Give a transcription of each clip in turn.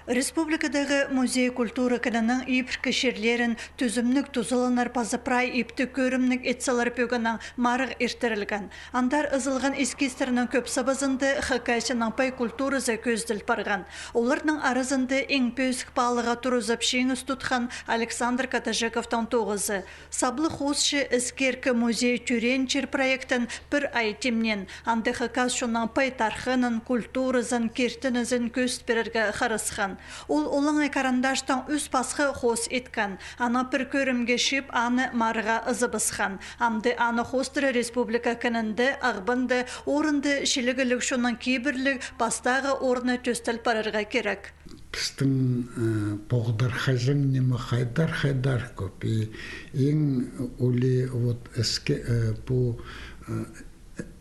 Республикадағы музей культура кінінің ипр кешерлерін түзімнік тұзылынар пазыпрай ипті көрімнік етсалар пөгінің марық ертірілген. Андар ызылған ескестерінің көп сабызынды хакайсының пай культурызы көзділ парған. Олардың арызынды ең пөзік балыға тұрызып шеңіз тұтқан Александр Катажековтан тоғызы. Саблы қосшы іскеркі музей түренчер проекттін бір айтемнен. Анды хакас шунан пай тархынын, культурызын, кертінізін көст берерге қарысқан. Ол олыңы карандаштан үз пасқы қос еткен. Ана бір көрімге шип аны марыға ызыбысқан. Амды аны қостыры республика кінінді, ағбынды, орынды шілігілік шунан кейбірлік бастағы орны төстіл парырға керек. Біздің боғдар хажың немі хайдар көп. Ең олі бұл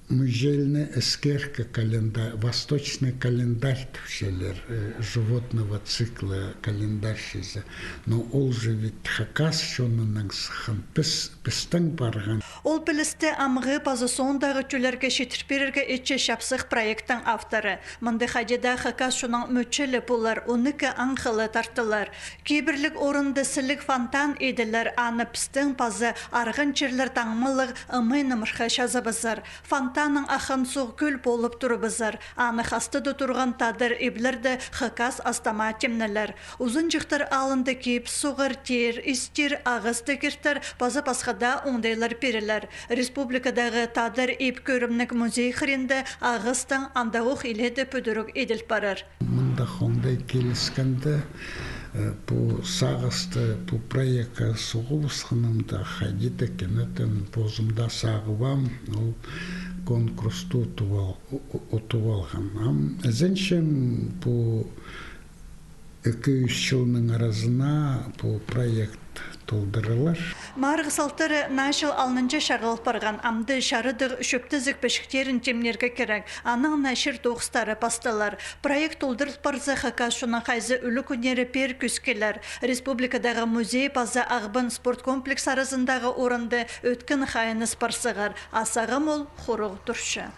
музейный эскерка календарь, восточный календарь төвшелер, животного цикла календарь шезе. Но ол же ведь хакас шонының сыхын пістің барған. Ол білісті амғы пазы сондағы түлерге шетірперерге етче шапсық проекттің авторы. Мұнды хадеда хакас шонын мөтчелі болар, оныкі аңқылы тартылар. Кейбірлік орынды сілік фонтан еділер, аны пістің пазы арғын черлер таңмылық ымайны мұрға шазабызар. Фонтанның ақын соғы көл болып тұрыбызар. Аны қастыды тұрған тадыр еблерді хакас астама темнелер. Uzun жықтар алынды кейіп соғыр тер, істер, ағызды кертер, базы пасқада оңдайлар перелер. Республикадағы тадыр еп көрімнік музей қырынды ағыстың андауық иледі пөдірік еділ барар. Мұнда қондай келіскенді бұл сағысты, бұл проекқа соғылысқынымда қайдеті кенетін бозымда сағывам, ол конкурсты ұтып алған. Зеншем бұл 200 жылының арасына бұл проект толдырылар. Марғы салтары нашыл алнынчы шарғыл парған амды шарыдық шөптізік пешіктерін темнерге керек. Аның нашыр тоғыстары пасталар. Проект толдырыл парзы хакас шуның қайзы үлі күнері пер күскелер. Республикадағы музей пазы ағбын спорт комплекс арасындағы орынды өткін қайыныз парсығар. Асағым ол қорығы тұршы.